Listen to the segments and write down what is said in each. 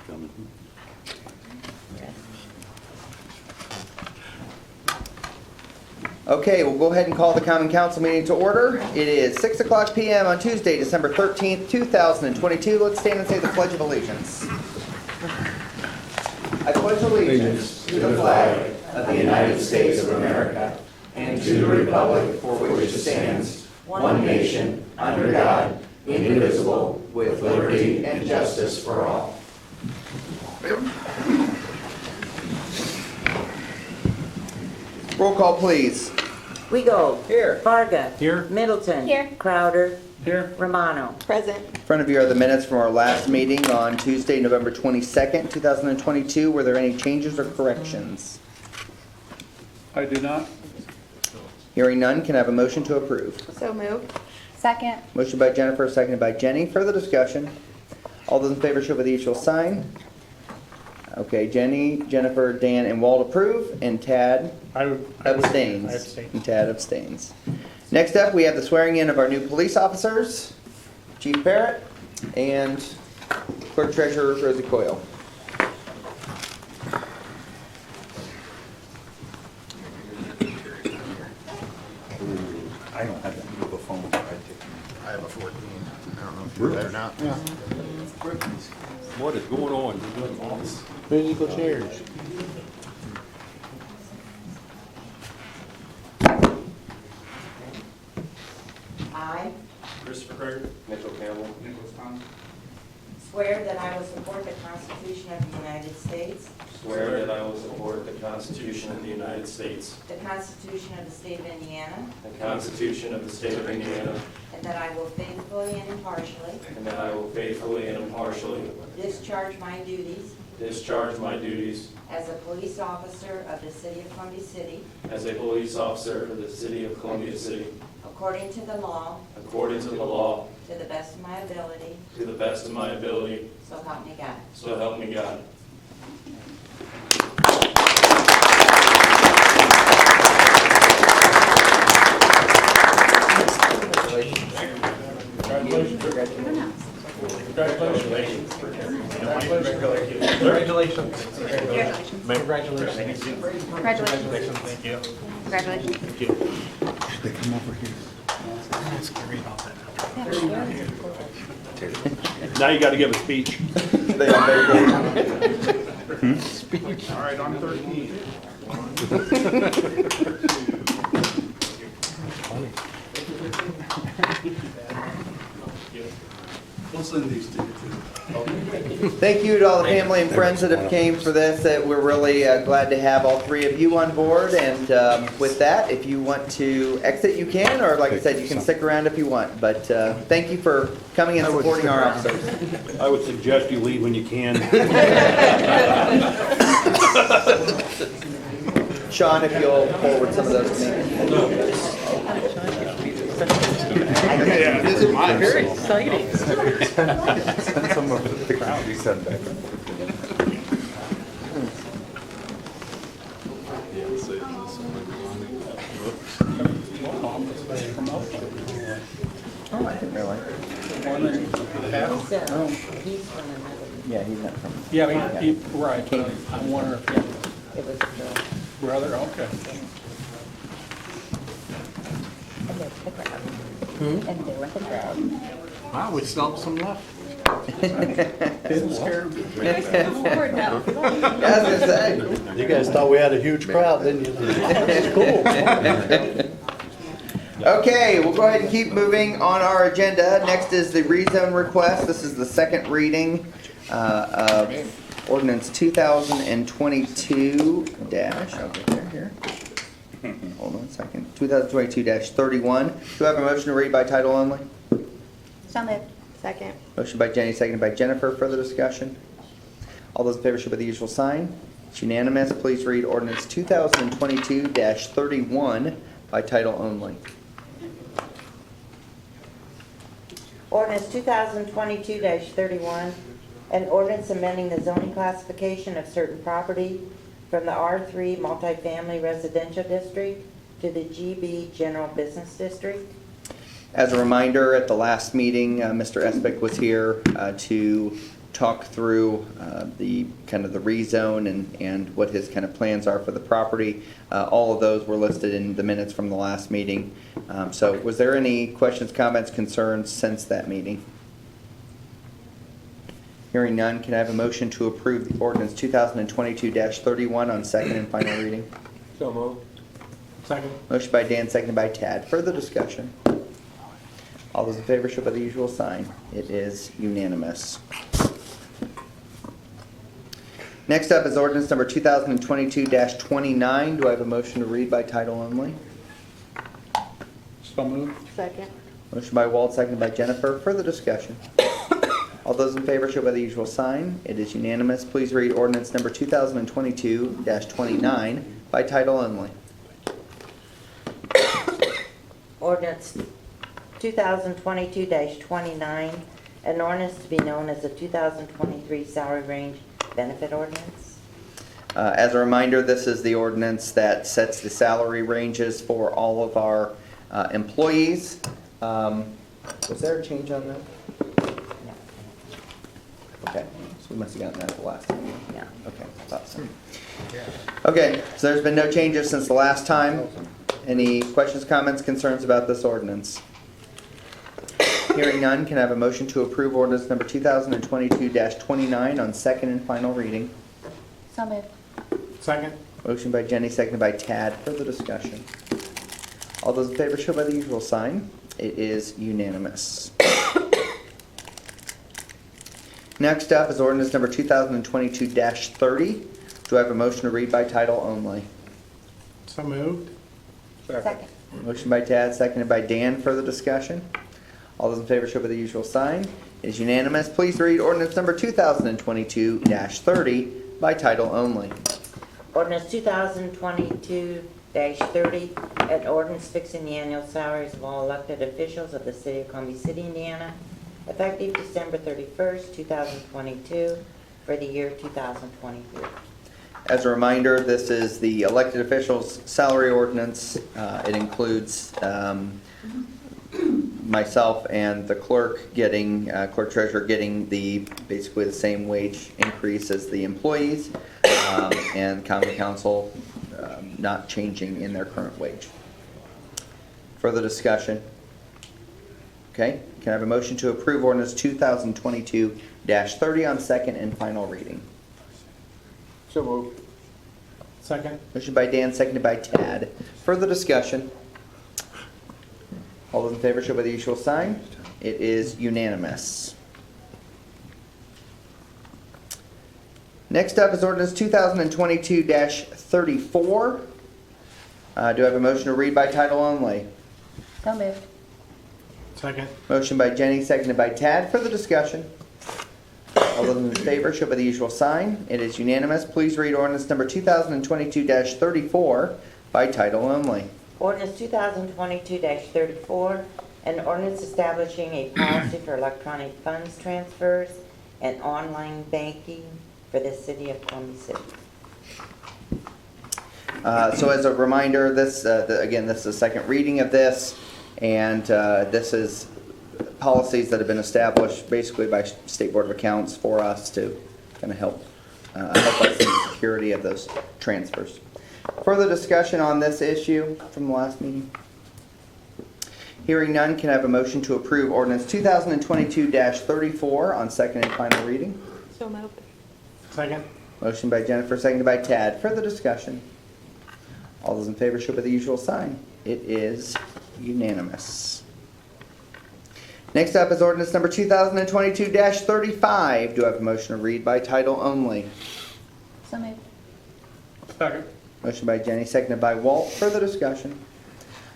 coming. Okay, we'll go ahead and call the common council meeting to order. It is 6 o'clock p.m. on Tuesday, December 13th, 2022. Let's stand and say the Pledge of Allegiance. I pledge allegiance to the flag of the United States of America and to the republic for which it stands, one nation, under God, indivisible, with liberty and justice for all. Roll call, please. Wegold. Here. Varga. Here. Middleton. Here. Crowder. Here. Romano. Present. In front of you are the minutes from our last meeting on Tuesday, November 22nd, 2022. Were there any changes or corrections? I do not. Hearing none, can I have a motion to approve? So moved. Second. Motion by Jennifer, seconded by Jenny. Further discussion? All those in favor show by the usual sign. Okay, Jenny, Jennifer, Dan, and Walt approve, and Tad abstains. I abstain. And Tad abstains. Next up, we have the swearing in of our new police officers, Chief Barrett and Clerk Treasurer Rosie Coyle. I don't have that mobile phone. I have a 14. I don't know if you're there or not. Yeah. What is going on? You're doing awesome. Musical chairs. I Christopher Craig. Mitchell Campbell. Nicholas Thomas. swear that I will support the Constitution of the United States, Swear that I will support the Constitution of the United States, the Constitution of the State of Indiana, the Constitution of the State of Indiana, and that I will faithfully and impartially and that I will faithfully and impartially discharge my duties discharge my duties as a police officer of the City of Columbia City, as a police officer of the City of Columbia City, according to the law, according to the law, to the best of my ability, to the best of my ability, so help me God. so help me God. Congratulations. Congratulations. Congratulations. Congratulations. Thank you. Congratulations. Thank you. They come over here. That's scary about that. Now you gotta give a speech. They are very good. All right, on 13. We'll send these to you too. Thank you to all the family and friends that have came for this. We're really glad to have all three of you on board. And with that, if you want to exit, you can, or like I said, you can stick around if you want. But thank you for coming and supporting our officers. I would suggest you leave when you can. Sean, if you'll forward some of those to me. Yeah, this is mine. Very exciting. Send some of the crowd. You send back. Oh, I didn't realize. He's from another, Yeah, he's not from. Yeah, right. I wonder if it was the, brother, okay. And they're the crowd. And they were the crowd. Wow, we still have some left. Didn't scare me. Yeah, I was gonna say. You guys thought we had a huge crowd, didn't you? It's cool. Okay, we'll go ahead and keep moving on our agenda. Next is the rezone request. This is the second reading of ordinance 2022 dash, I'll get there here. Hold on a second. 2022-31. Do I have a motion to read by title only? So moved. Second. Motion by Jenny, seconded by Jennifer. Further discussion? All those in favor show by the usual sign. It's unanimous. Please read ordinance 2022-31 by title only. ordinance 2022-31, an ordinance amending the zoning classification of certain property from the R3 multifamily residential district to the GB general business district. As a reminder, at the last meeting, Mr. Espick was here to talk through the kind of the rezone and what his kind of plans are for the property. All of those were listed in the minutes from the last meeting. So was there any questions, comments, concerns since that meeting? Hearing none, can I have a motion to approve the ordinance 2022-31 on second and final reading? So moved. Second. Motion by Dan, seconded by Tad. Further discussion? All those in favor show by the usual sign. It is unanimous. Next up is ordinance number 2022-29. Do I have a motion to read by title only? So moved. Second. Motion by Walt, seconded by Jennifer. Further discussion? All those in favor show by the usual sign. It is unanimous. Please read ordinance number 2022-29 by title only. Ordinance 2022-29, an ordinance to be known as the 2023 salary range benefit ordinance. As a reminder, this is the ordinance that sets the salary ranges for all of our employees. Was there a change on that? Okay, so we must have gotten that at the last time. Yeah. Okay, thought so. Okay, so there's been no changes since the last time. Any questions, comments, concerns about this ordinance? Hearing none, can I have a motion to approve ordinance number 2022-29 on second and final reading? So moved. Second. Motion by Jenny, seconded by Tad. Further discussion? All those in favor show by the usual sign. It is unanimous. Next up is ordinance number 2022-30. Do I have a motion to read by title only? So moved. Second. Motion by Tad, seconded by Dan. Further discussion? All those in favor show by the usual sign. It is unanimous. Please read ordinance number 2022-30 by title only. Ordinance 2022-30, an ordinance fixing the annual salaries of all elected officials of the city of Columbia City, Indiana, effective December 31st, 2022, for the year 2023. As a reminder, this is the elected officials' salary ordinance. It includes myself and the clerk getting, clerk treasurer getting basically the same wage increase as the employees, and common council not changing in their current wage. Further discussion? Okay, can I have a motion to approve ordinance 2022-30 on second and final reading? So moved. Second. Motion by Dan, seconded by Tad. Further discussion? All those in favor show by the usual sign. It is unanimous. Next up is ordinance 2022-34. Do I have a motion to read by title only? So moved. Second. Motion by Jenny, seconded by Tad. Further discussion? All those in favor show by the usual sign. It is unanimous. Please read ordinance number 2022-34 by title only. Ordinance 2022-34, an ordinance establishing a policy for electronic funds transfers and online banking for the city of Columbia City. So as a reminder, this, again, this is the second reading of this, and this is policies that have been established basically by State Board of Accounts for us to kind of help us in the security of those transfers. Further discussion on this issue from the last meeting? Hearing none, can I have a motion to approve ordinance 2022-34 on second and final reading? So moved. Second. Motion by Jennifer, seconded by Tad. Further discussion? All those in favor show by the usual sign. It is unanimous. Next up is ordinance number 2022-35. Do I have a motion to read by title only? So moved. Second. Motion by Jenny, seconded by Walt. Further discussion?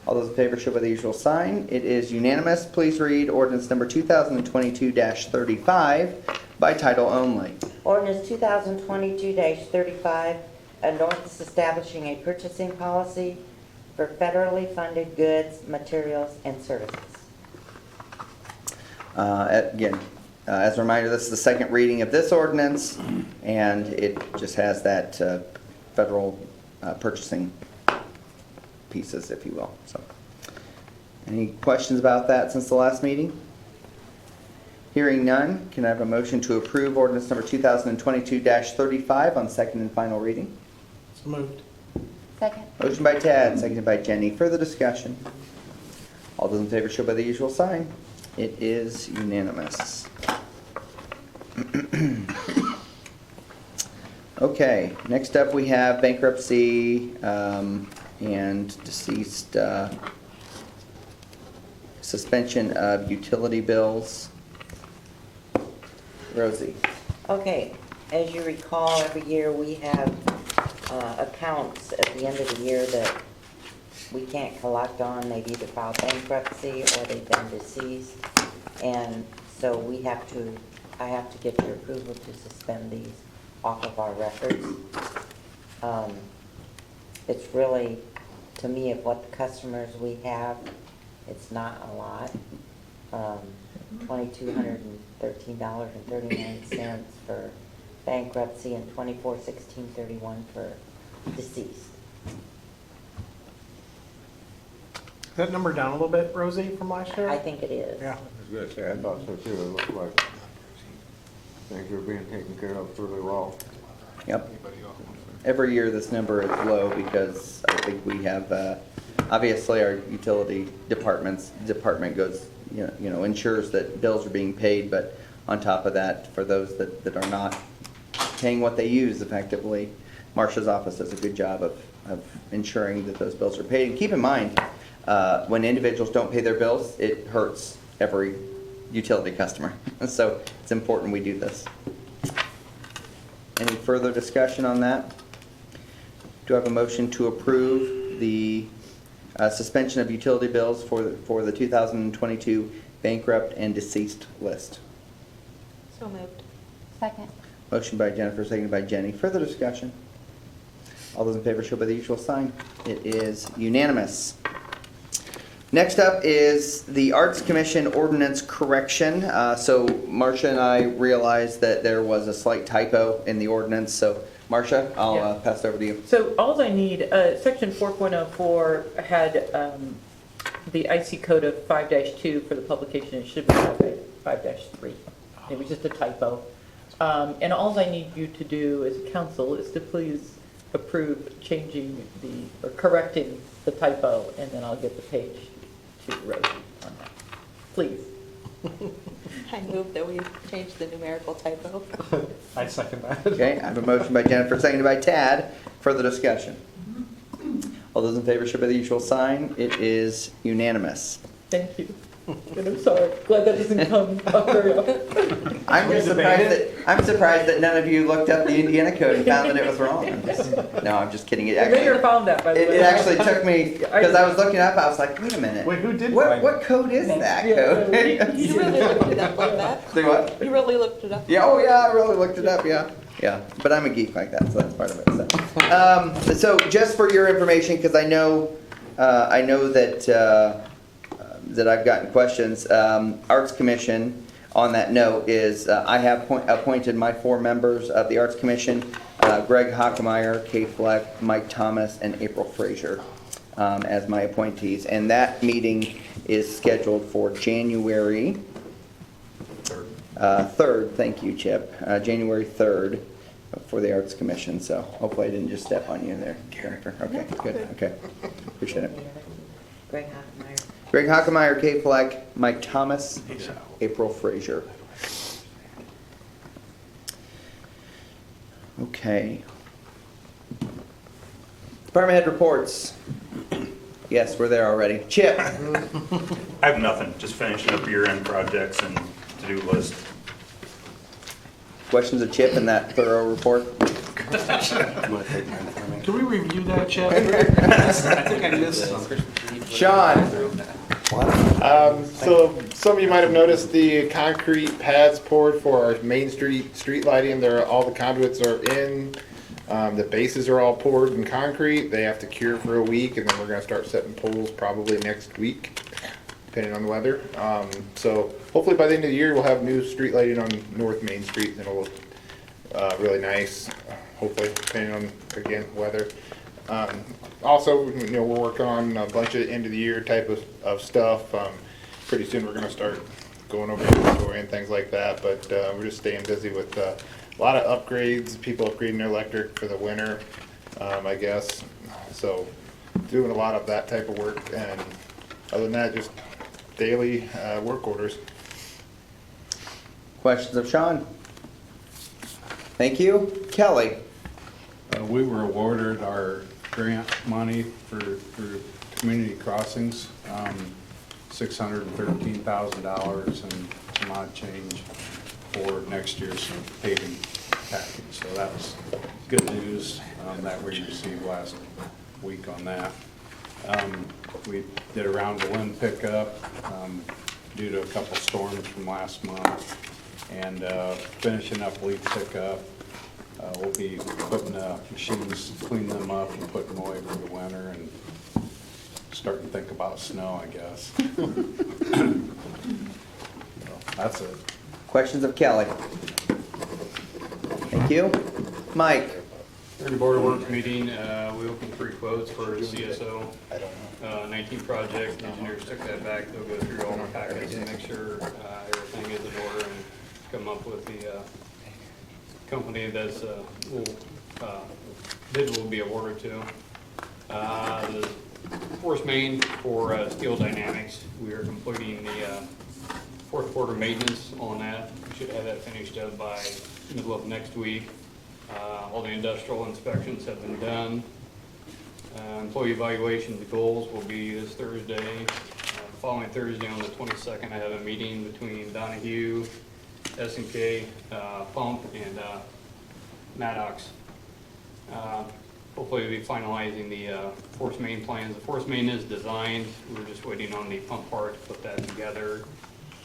All those in favor show by the usual sign. It is unanimous. Please read ordinance number 2022-35 by title only. Ordinance 2022-35, an ordinance establishing a purchasing policy for federally funded goods, materials, and services. Again, as a reminder, this is the second reading of this ordinance, and it just has that federal purchasing pieces, if you will. So, any questions about that since the last meeting? Hearing none, can I have a motion to approve ordinance number 2022-35 on second and final reading? So moved. Second. Motion by Tad, seconded by Jenny. Further discussion? All those in favor show by the usual sign. It is unanimous. Okay, next up we have bankruptcy and deceased suspension of utility bills. Rosie. Okay, as you recall, every year we have accounts at the end of the year that we can't collect on. They've either filed bankruptcy or they've been deceased. And so I have to get your approval to suspend these off of our records. It's really, to me, of what the customers we have, it's not a lot. $2,213.39 for bankruptcy and $24,1631 for deceased. Is that number down a little bit, Rosie, from last year? I think it is. Yeah. I was gonna say, I thought so too. It looked like things were being taken care of fairly well. Yep. Every year this number is low because I think we have, obviously our utility department goes, ensures that bills are being paid, but on top of that, for those that are not paying what they use effectively, Marcia's office does a good job of ensuring that those bills are paid. And keep in mind, when individuals don't pay their bills, it hurts every utility customer. So it's important we do this. Any further discussion on that? Do I have a motion to approve the suspension of utility bills for the 2022 bankrupt and deceased list? So moved. Second. Motion by Jennifer, seconded by Jenny. Further discussion? All those in favor show by the usual sign. It is unanimous. Next up is the Arts Commission ordinance correction. So Marcia and I realized that there was a slight typo in the ordinance. So Marcia, I'll pass it over to you. So all I need, section 4.04 had the IC code of 5-2 for the publication. It should be 5-3. It was just a typo. And all I need you to do as a council is to please approve changing or correcting the typo, and then I'll get the page to Rosie on that. Please. I move that we change the numerical typo. I second that. Okay, I have a motion by Jennifer, seconded by Tad. Further discussion? All those in favor show by the usual sign. It is unanimous. Thank you. And I'm sorry. Glad that doesn't come up very often. I'm surprised that none of you looked up the Indiana code and found that it was wrong. I'm just kidding. The mayor found that, by the way. It actually took me, because I was looking up, I was like, wait a minute. Wait, who did? What code is that code? You really looked it up like that? Say what? You really looked it up? Yeah, oh yeah, I really looked it up, yeah. Yeah, but I'm a geek like that, so that's part of it. So just for your information, because I know that I've gotten questions, Arts Commission, on that note, is I have appointed my 4 members of the Arts Commission, Greg Hockemeyer, Kay Fleck, Mike Thomas, and April Frazier as my appointees. And that meeting is scheduled for January 3rd. Thank you, Chip. January 3rd for the Arts Commission. So hopefully I didn't just step on you there, Jennifer. Okay, good. Okay, appreciate it. Greg Hoffmeyer. Greg Hockemeyer, Kay Fleck, Mike Thomas, April Frazier. Okay. Department head reports. Yes, we're there already. Chip. I have nothing, just finishing up year-end projects and to-do list. Questions of Chip in that thorough report? Can we review that, Chip? I think I missed something. Sean. So some of you might have noticed the concrete pads poured for our Main street lighting. All the conduits are in. The bases are all poured in concrete. They have to cure for a week, and then we're gonna start setting poles probably next week, depending on the weather. So hopefully by the end of the year, we'll have new street lighting on North Main Street, and it'll look really nice, hopefully, depending on, again, weather. Also, we're working on a bunch of end of the year type of stuff. Pretty soon we're gonna start going over inventory and things like that, but we're just staying busy with a lot of upgrades, people upgrading their electric for the winter, I guess. So doing a lot of that type of work, and other than that, just daily work orders. Questions of Sean? Thank you. Kelly? We were awarded our grant money for community crossings, $613,000 and some odd change for next year's paving package. So that was good news that we received last week on that. We did a round of wind pickup due to a couple storms from last month, and finishing up leaf pickup. We'll be putting machines, cleaning them up and putting them away for the winter, and starting to think about snow, I guess. So, that's it. Questions of Kelly? Thank you. Mike? During the Board of Works meeting, we opened 3 quotes for CSO 19 project. Engineers took that back. They'll go through all the packets and make sure everything is in order and come up with the company that's bid will be awarded to. The force main for Steel Dynamics, we are completing the fourth quarter maintenance on that. We should have that finished up by middle of next week. All the industrial inspections have been done. Employee evaluation, the goals will be this Thursday. Following Thursday on the 22nd, I have a meeting between Donahue, S&K, Pump, and Maddox. Hopefully we'll be finalizing the force main plans. The force main is designed. We're just waiting on the pump part to put that together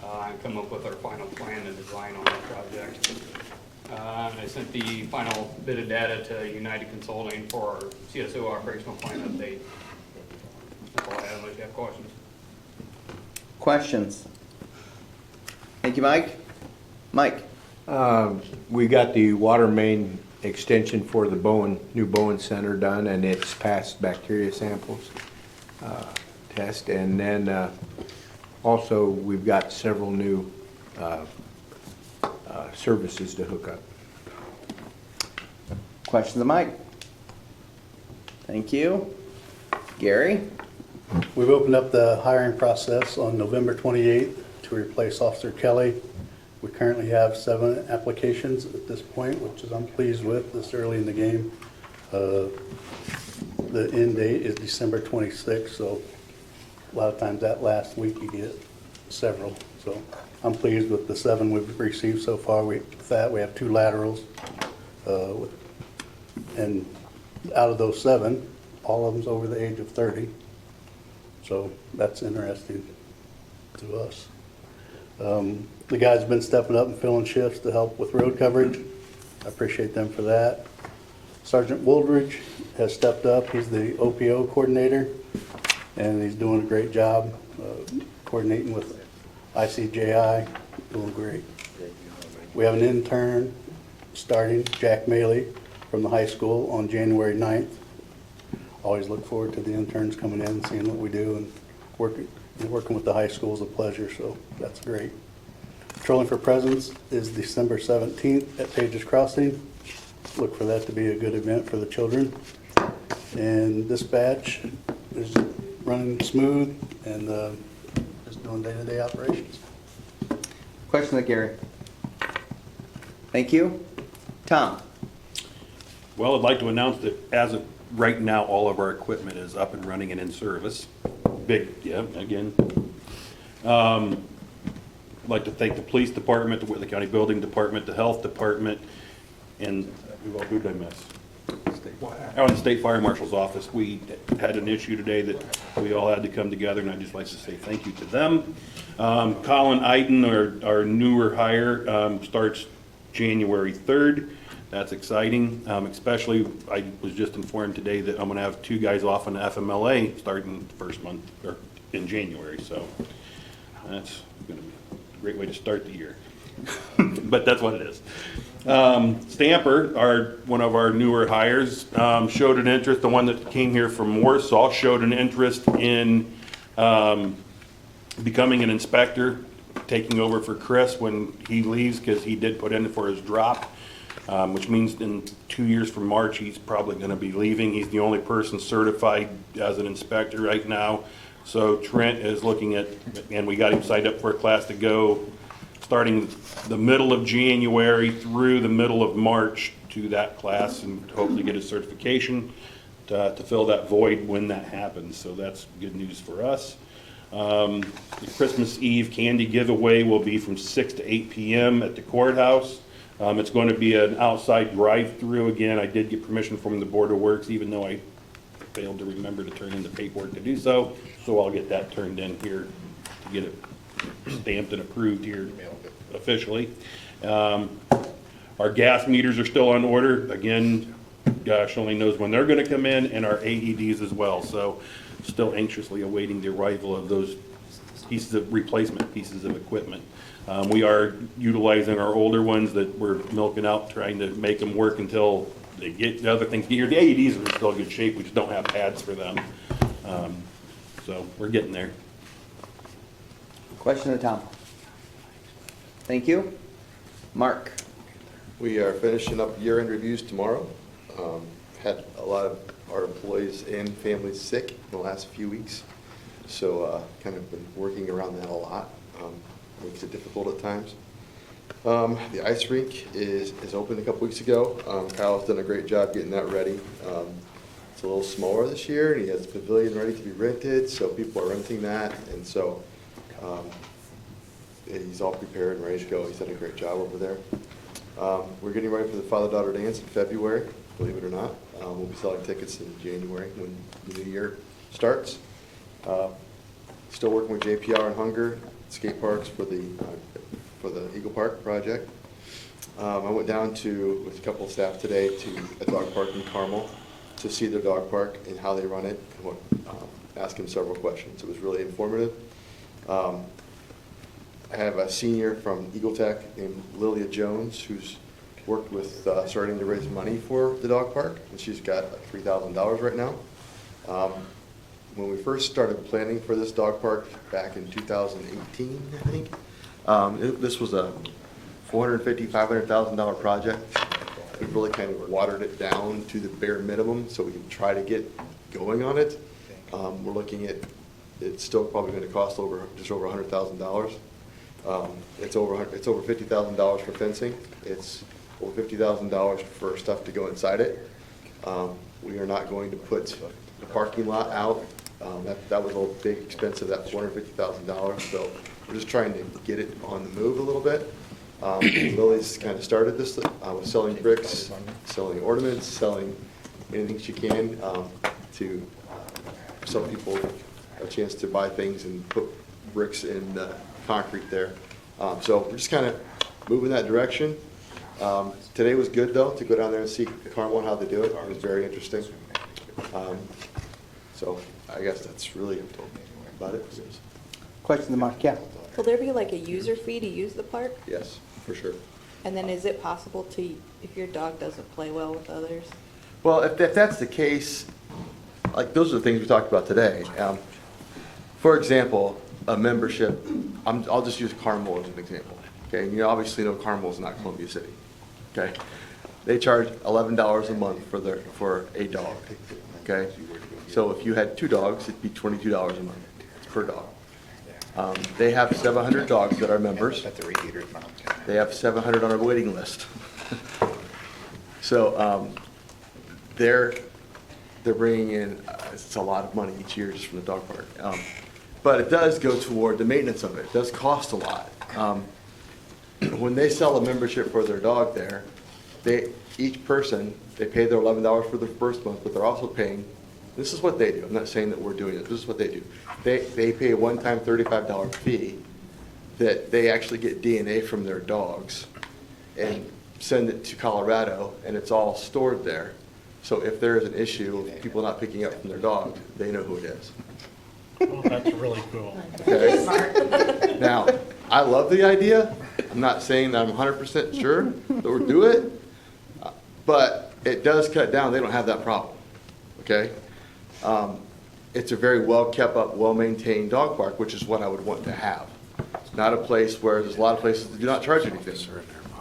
and come up with our final plan and design on the project. I sent the final bit of data to United Consulting for our CSO operational plan update. That's all I have, unless you have questions. Questions? Thank you, Mike. Mike? We got the water main extension for the new Bowen Center done, and it's passed bacteria samples test. And then also we've got several new services to hook up. Questions of Mike? Thank you. Gary? We've opened up the hiring process on November 28th to replace Officer Kelly. We currently have 7 applications at this point, which is I'm pleased with this early in the game. The end date is December 26th, so a lot of times that last week you get several. So I'm pleased with the 7 we've received so far. With that, we have 2 laterals. And out of those 7, all of them's over the age of 30. So that's interesting to us. The guys have been stepping up and filling shifts to help with road coverage. I appreciate them for that. Sergeant Woolridge has stepped up. He's the OPO coordinator, and he's doing a great job coordinating with ICJI, doing great. We have an intern starting, Jack Maley, from the high school on January 9th. Always look forward to the interns coming in and seeing what we do, and working with the high school is a pleasure, so that's great. Patrolling for Presence is December 17th at Pages Crossing. Look for that to be a good event for the children. And dispatch is running smooth and just doing day-to-day operations. Question of Gary? Thank you. Tom? Well, I'd like to announce that as of right now, all of our equipment is up and running and in service. Big, yeah, again. I'd like to thank the police department, the Whitley County Building Department, the health department, and who did I miss? Oh, the state fire marshal's office. We had an issue today that we all had to come together, and I'd just like to say thank you to them. Colin Iden, our newer hire, starts January 3rd. That's exciting, especially I was just informed today that I'm going to have 2 guys off on the FMLA starting the first month or in January. So that's going to be a great way to start the year. But that's what it is. Stamper, one of our newer hires, showed an interest. The one that came here from Warsaw showed an interest in becoming an inspector taking over for Chris when he leaves, because he did put in for his drop, which means in 2 years from March, he's probably gonna be leaving. He's the only person certified as an inspector right now. So Trent is looking at, and we got him signed up for a class to go starting the middle of January through the middle of March to that class, and hopefully get his certification to fill that void when that happens. So that's good news for us. The Christmas Eve candy giveaway will be from 6 to 8 p.m. at the courthouse. It's going to be an outside drive-through. Again, I did get permission from the Board of Works, even though I failed to remember to turn in the paperwork to do so. So I'll get that turned in here to get it stamped and approved here officially. Our gas meters are still on order. Again, gosh only knows when they're gonna come in, and our AEDs as well. So still anxiously awaiting the arrival of those replacement pieces of equipment. We are utilizing our older ones that we're milking out, trying to make them work until they get the other things here. The AEDs are still in good shape, we just don't have pads for them. So we're getting there. Question of the town. Thank you. Mark? We are finishing up year-end reviews tomorrow. Had a lot of our employees and families sick in the last few weeks, so kind of been working around that a lot. Makes it difficult at times. The ice rink is opened a couple weeks ago. Kyle's done a great job getting that ready. It's a little smaller this year, and he has a pavilion ready to be rented, so people are renting that, and so he's all prepared and ready to go. He's done a great job over there. We're getting ready for the father-daughter dance in February, believe it or not. We'll be selling tickets in January when the new year starts. Still working with JPR and Hunger skate parks for the Eagle Park project. I went down with a couple of staff today to a dog park in Carmel to see their dog park and how they run it, and ask them several questions. It was really informative. I have a senior from Eagle Tech named Lilia Jones, who's worked with starting to raise money for the dog park, and she's got like $3,000 right now. When we first started planning for this dog park back in 2018, I think, this was a $450,000, $500,000 project. We've really kind of watered it down to the bare minimum so we can try to get going on it. We're looking at, it's still probably going to cost just over $100,000. It's over $50,000 for fencing. It's over $50,000 for stuff to go inside it. We are not going to put the parking lot out. That was a big expense of that $450,000. So we're just trying to get it on the move a little bit. Lily's kind of started this with selling bricks, selling ornaments, selling anything she can to some people a chance to buy things and put bricks and concrete there. So we're just kind of moving that direction. Today was good though, to go down there and see Carmel and how they do it. It was very interesting. So I guess that's really about it. Question to Mark, yeah. Will there be like a user fee to use the park? Yes, for sure. And then is it possible to, if your dog doesn't play well with others? Well, if that's the case, like those are the things we talked about today. For example, a membership, I'll just use Carmel as an example. Okay, you obviously know Carmel is not Columbia City. Okay, they charge $11 a month for a dog. Okay, so if you had 2 dogs, it'd be $22 a month per dog. They have 700 dogs that are members. They have 700 on our waiting list. So they're bringing in, it's a lot of money each year just from the dog park. But it does go toward the maintenance of it. It does cost a lot. When they sell a membership for their dog there, each person, they pay their $11 for the first month, but they're also paying, this is what they do. I'm not saying that we're doing it. This is what they do. They pay a one-time $35 fee that they actually get DNA from their dogs and send it to Colorado, and it's all stored there. So if there is an issue of people not picking up from their dog, they know who it is. Oh, that's really cool. Okay. Now, I love the idea. I'm not saying that I'm 100% sure that we'll do it, but it does cut down. They don't have that problem. Okay. It's a very well kept up, well maintained dog park, which is what I would want to have. not a place where, there's a lot of places that do not charge anything.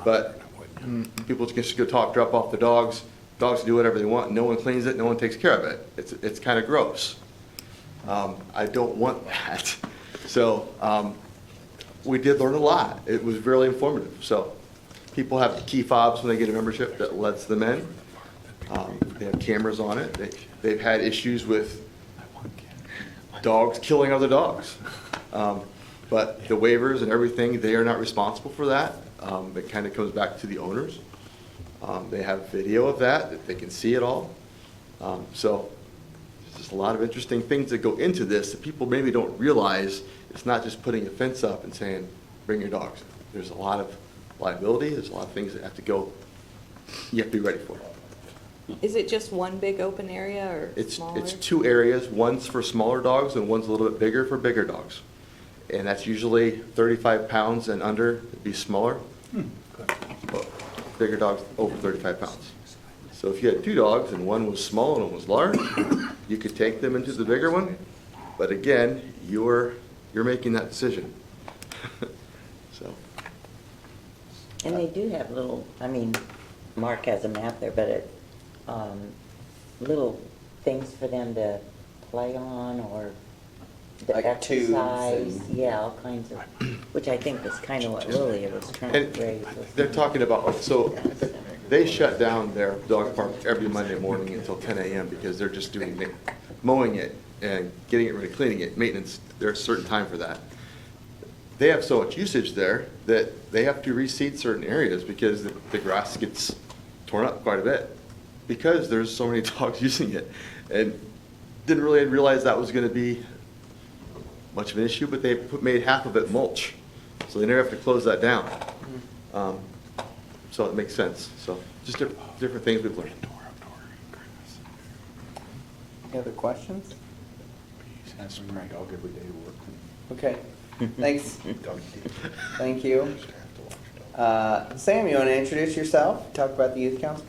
But people just go drop off the dogs, dogs do whatever they want, no one cleans it, no one takes care of it. It's kind of gross. I don't want that. So, we did learn a lot. It was really informative. So, people have key fobs when they get a membership that lets them in. They have cameras on it. They've had issues with dogs killing other dogs. But the waivers and everything, they are not responsible for that. It kind of comes back to the owners. They have video of that they can see it all. So there's just a lot of interesting things that go into this that people maybe don't realize. It's not just putting a fence up and saying, bring your dogs. There's a lot of liability. There's a lot of things that have to go, you have to be ready for. Is it just one big open area or smaller? It's two areas. One's for smaller dogs and one's a little bit bigger for bigger dogs. And that's usually 35 pounds and under, it'd be smaller. But bigger dogs over 35 pounds. So if you had two dogs and one was small and one was large, you could take them into the bigger one. But again, you're making that decision. So. And they do have little, I mean, Mark has a map there, but it, little things for them to play on or the Like tubes exercise. and- Yeah, all kinds of, which I think was kind of what Lilia was trying And to raise. they're talking about, so they shut down their dog park every Monday morning until 10 a.m. because they're just doing, mowing it and getting it ready, cleaning it, maintenance. There's a certain time for that. They have so much usage there that they have to reseed certain areas because the grass gets torn up quite a bit because there's so many dogs using it. And didn't really realize that was going to be much of an issue, but they made half of it mulch. So they never have to close that down. So it makes sense. So just different things we've learned. Any other questions? That's my dog every day to work. Okay, thanks. Thank you. Sam, you want to introduce yourself? Talk about the youth council?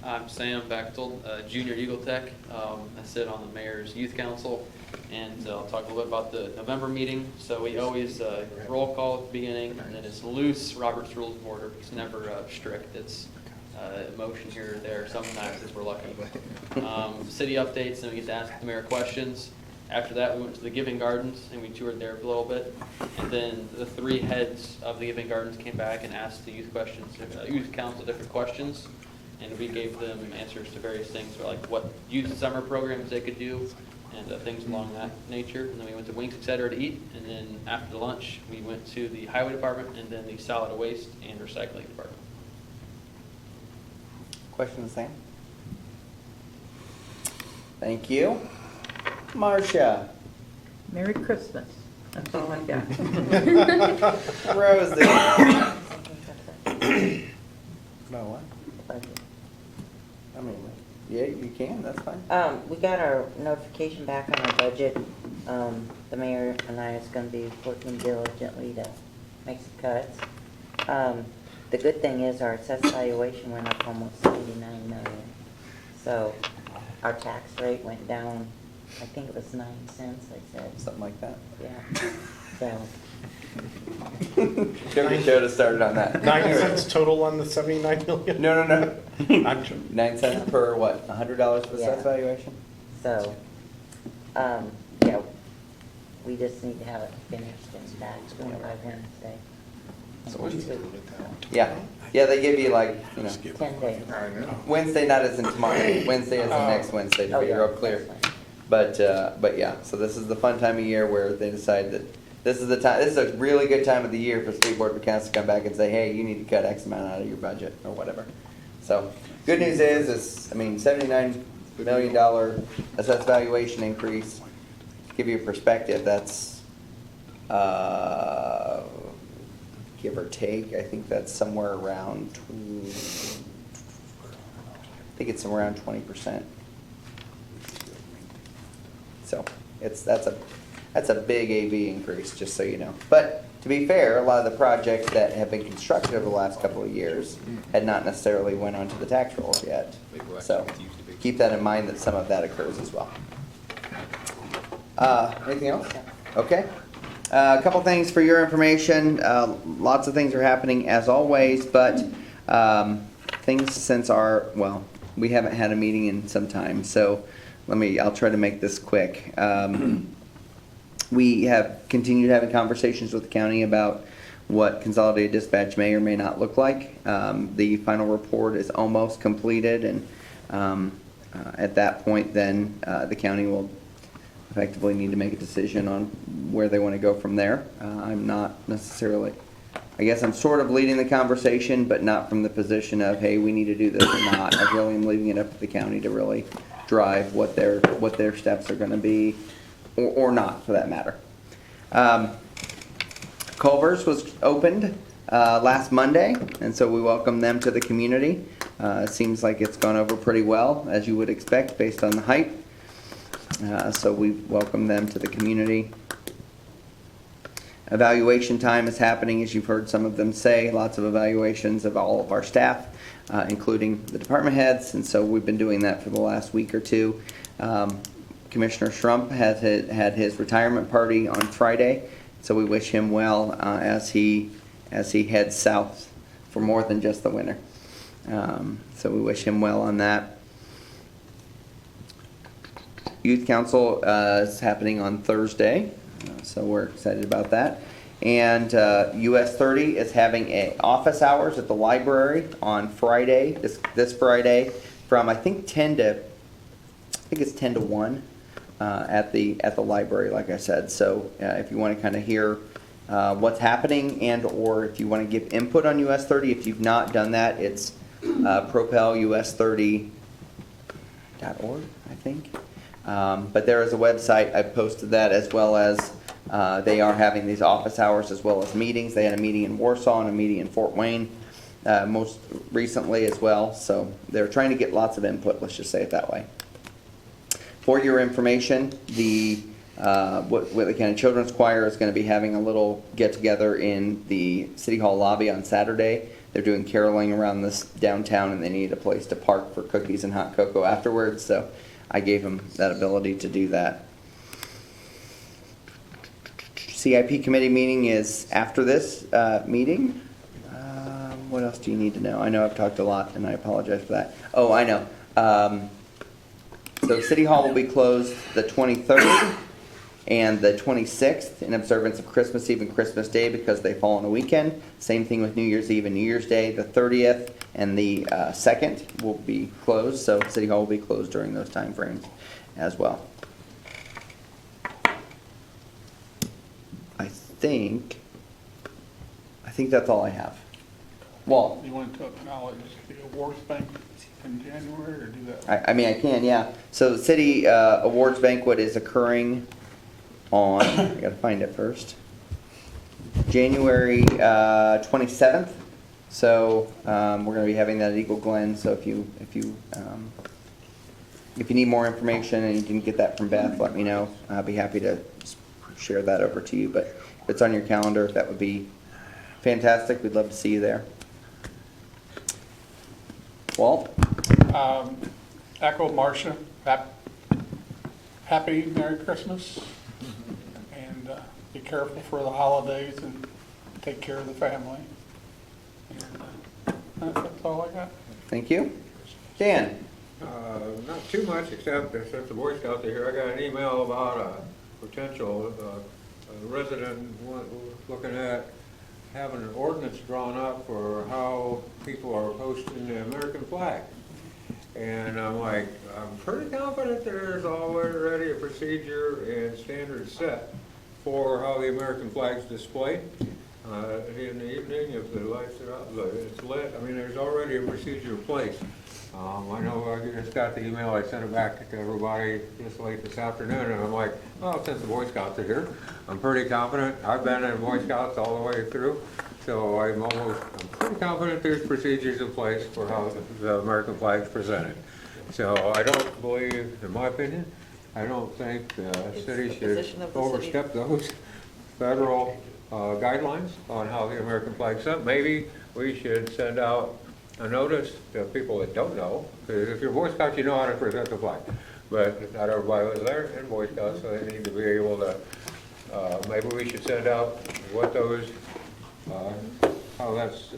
I'm Sam Bechtold, Junior Eagle Tech. I sit on the mayor's youth council, and I'll talk a little bit about the November meeting. So we always roll call at the beginning, and then it's loose Robert's Rules of Order. It's never strict. It's motion here or there. Sometimes if we're lucky. City updates, and we get to ask the mayor questions. After that, we went to the Giving Gardens, and we toured there for a little bit. And then the three heads of the Giving Gardens came back and asked the youth council different questions. And we gave them answers to various things, like what youth summer programs they could do, and things along that nature. And then we went to Winks, et cetera, to eat. And then after lunch, we went to the highway department, and then the solid waste and recycling department. Questions, Sam? Thank you. Marcia. Merry Christmas. That's all I got. Rosie. About what? I mean, yeah, you can, that's fine. We got our notification back on our budget. The mayor and I is gonna be working diligently to make some cuts. The good thing is our assessed valuation went up almost 79 million. So our tax rate went down, I think it was 9 cents, I said. Something like that. Yeah, so. Jimmy Joe started on that. 9 cents total on the 79 million? No. 9 cents per what, $100 for the Yeah. assessed valuation? So, yeah, we just need to have it finished and back by Wednesday. Yeah, they give you like, 10 days. Wednesday night isn't tomorrow, Wednesday is the next Wednesday, to Oh, be yeah, real clear. But yeah, so this is the fun time of year where they decide that this is a really good time of the year for State Board of Accounts to come back and say, hey, you need to cut X amount out of your budget, or whatever. So, good news is, $79 million assessed valuation increase. To give you a perspective, that's, give or take, I think that's somewhere around, I think it's somewhere around 20%. So, that's a big AV increase, just so you know. But to be fair, a lot of the projects that have been constructed over the last couple of years had not necessarily went onto the tax roll yet. So keep that in mind that some of that occurs as well. Anything else? Okay. A couple things for your information. Lots of things are happening as always, but things since we haven't had a meeting in some time, so I'll try to make this quick. We have continued having conversations with the county about what consolidated dispatch may or may not look like. The final report is almost completed, and at that point, then the county will effectively need to make a decision on where they want to go from there. I'm not necessarily, I guess I'm sort of leading the conversation, but not from the position of, hey, we need to do this or not. I really am leaving it up to the county to really drive what their steps are going to be, or not, for that matter. Culver's was opened last Monday, and so we welcome them to the community. It seems like it's gone over pretty well, as you would expect, based on the hype. So we welcome them to the community. Evaluation time is happening, as you've heard some of them say, lots of evaluations of all of our staff, including the department heads, and so we've been doing that for the last week or two. Commissioner Schrump has had his retirement party on Friday, so we wish him well as he heads south for more than just the winter. So we wish him well on that. Youth Council is happening on Thursday, so we're excited about that. And US 30 is having office hours at the library on Friday, this Friday, from I think 10 to 1 at the library, like I said. So if you want to kind of hear what's happening, and or if you want to give input on US 30, if you've not done that, it's propelus30.org, I think. But there is a website. I posted that, as well as they are having these office hours as well as meetings. They had a meeting in Warsaw and a meeting in Fort Wayne most recently as well. So they're trying to get lots of input, let's just say it that way. For your information, the Whitley County Children's Choir is going to be having a little get-together in the City Hall lobby on Saturday. They're doing caroling around this downtown, and they need a place to park for cookies and hot cocoa afterwards. So I gave them that ability to do that. CIP committee meeting is after this meeting. What else do you need to know? I know I've talked a lot, and I apologize for that. Oh, I know. So City Hall will be closed the 23rd and the 26th in observance of Christmas Eve and Christmas Day, because they fall on a weekend. Same thing with New Year's Eve and New Year's Day. The 30th and the 2nd will be closed, so City Hall will be closed during those time frames as well. I think that's all I have. Well, You want to acknowledge the awards banquet in January, or do that? I mean, I can, yeah. So the city awards banquet is occurring on, I gotta find it first, January 27th. So we're gonna be having that at Eagle Glen. So if you need more information and you can get that from Beth, let me know. I'll be happy to share that over to you. But if it's on your calendar, that would be fantastic. We'd love to see you there. Walt? Echo Marcia, happy Merry Christmas, and be careful for the holidays and take care of the family. And that's all I got. Thank you. Dan? Not too much, except that since the Boy Scouts are here, I got an email about a potential resident looking at having an ordinance drawn up for how people are posting the American flag. And I'm like, I'm pretty confident there's already a procedure and standards set for how the American flag's displayed. In the evening, if the lights are out, it's lit. I mean, there's already a procedure in place. I know I just got the email, I sent it back to everybody just late this afternoon, and I'm like, well, since the Boy Scouts are here, I'm pretty confident. I've been in Boy Scouts all the way through, so I'm pretty confident there's procedures in place for how the American flag's presented. So I don't believe, in my opinion, I don't think the city should overstep those federal guidelines on how the American flag's sent. Maybe we should send out a notice to people that don't know, because if you're Boy Scout, you know how to present the flag. But not everybody was there in Boy Scouts, so they need to be able to maybe we should send out what those, how that's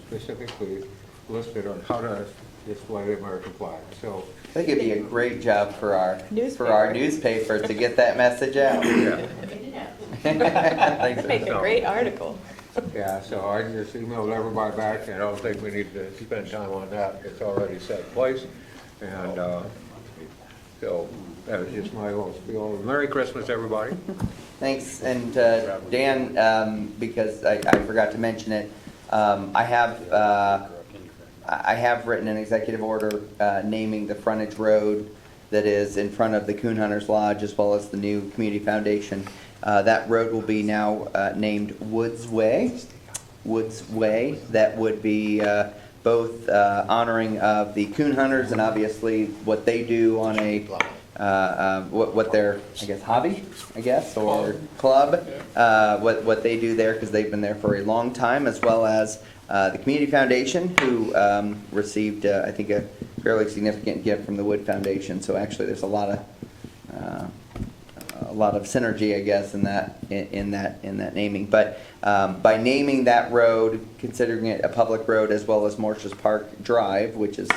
specifically listed on how to display the American flag. So I think it'd be a great job for our newspaper to get that message out. Make a great article. yeah, so I just emailed everybody back, and I don't think we need to spend time on that. It's already set in place. And so that was just my little spiel. Merry Christmas, everybody. Thanks, and Dan, because I forgot to mention it, I have written an executive order naming the frontage road that is in front of the Coon Hunters Lodge as well as the new community foundation. That road will be now named Woods Way. Woods Way. That would be both honoring of the Coon Hunters and obviously what they do on a what their, I guess, hobby, I guess, or club, what they do there because they've been there for a long time, as well as the Community Foundation, who received, I think, a fairly significant gift from the Wood Foundation. So actually, there's a lot of synergy, I guess, in that naming. But by naming that road, considering it a public road, as well as Morses Park Drive, which is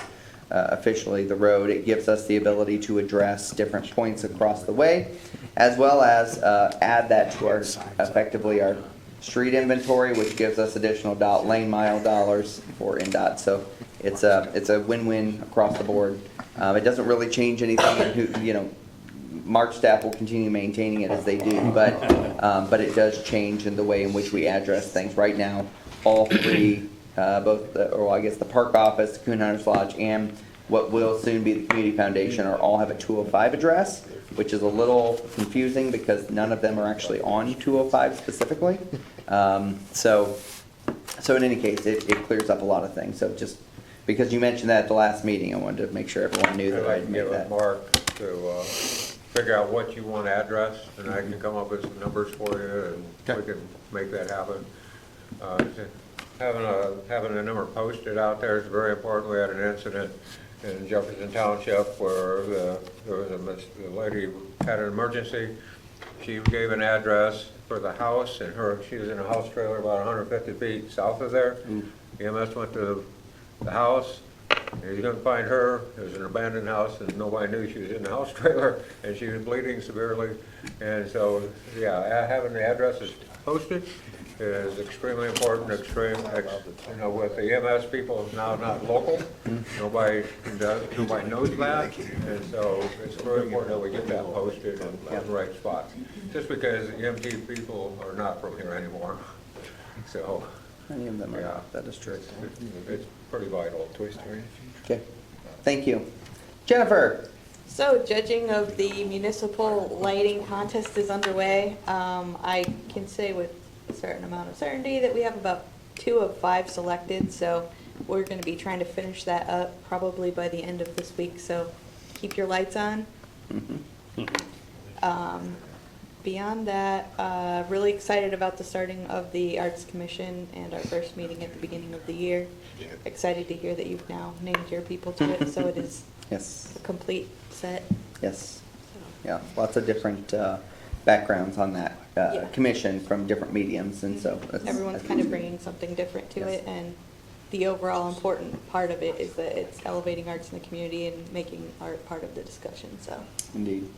officially the road, it gives us the ability to address different points across the way, as well as add that to our effectively our street inventory, which gives us additional lane mile dollars for NDOT. So it's a win-win across the board. It doesn't really change anything, and Mark staff will continue maintaining it as they do, but it does change in the way in which we address things. Right now, all three, both the park office, the Coon Hunters Lodge, and what will soon be the Community Foundation all have a 205 address, which is a little confusing because none of them are actually on 205 specifically. So in any case, it clears up a lot of things. So just because you mentioned that at the last meeting, I wanted to make sure everyone knew that I'd made that. Mark to figure out what you want to address, and I can come up with some numbers for you, and we can make that happen. Having a number posted out there is very important. We had an incident in Jefferson Township where the lady had an emergency. She gave an address for the house, and she was in a house trailer about 150 feet south of there. EMS went to the house. You couldn't find her. It was an abandoned house, and nobody knew she was in the house trailer, and she was bleeding severely. And so, yeah, having the addresses posted is extremely important. With the EMS people now not local, nobody knows that, and so it's very important that we get that posted in the right spot. Just because EMT people are not from here anymore, so. Many of them are not. That is true. It's pretty vital. Toy Story. Okay, thank you. Jennifer. So, judging of the municipal lighting contest is underway. I can say with a certain amount of certainty that we have about 2 of 5 selected, so we're going to be trying to finish that up probably by the end of this week, so keep your lights on. Beyond that, really excited about the starting of the Arts Commission and our first meeting at the beginning of the year. Excited to hear that you've now named your people to it, so it is a complete set. Yes. Yeah, lots of different backgrounds on that commission from different mediums, and so everyone's kind of bringing something different to it, and the overall important part of it is that it's elevating arts in the community and making art part of the discussion. So indeed,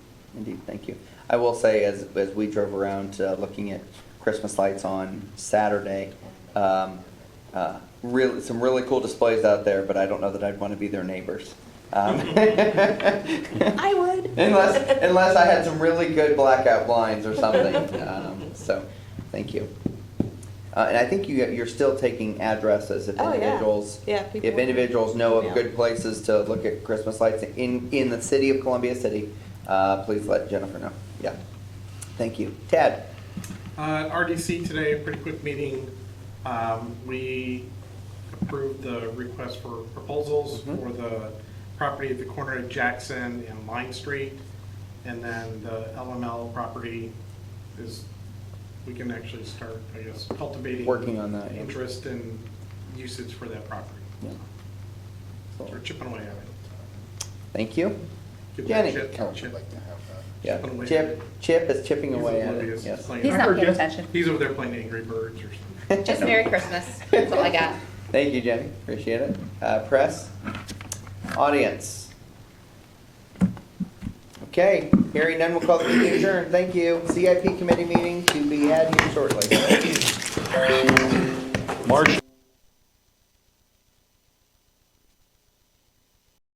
thank you. I will say, as we drove around looking at Christmas lights on Saturday, some really cool displays out there, but I don't know that I'd want to be their neighbors. I would. Unless I had some really good blackout blinds or something. So, thank you. And I think you're still taking addresses if individuals, if individuals know of good places to look at Christmas lights in the city of Columbia City. Please let Jennifer know. Yeah. Thank you. Tad. RDC today, a pretty quick meeting. We approved the request for proposals for the property at the corner of Jackson and Line Street. And then the LML property is, we can actually start, I guess, cultivating. Working on that. Interest and usage for that property. Yeah. So we're chipping away at it. Thank you. Get Jenny. that chip. Yeah, Chipping away. Chip is chipping He's away at oblivious. it, yes. Playing- He's not paying attention. He's over there playing Angry Birds or something. Just Merry Christmas. That's all I got. Thank you, Jenny, appreciate it. Press? Audience? Okay, hearing none, we'll call the meeting adjourned. Thank you. CIP committee meeting to be had here shortly. March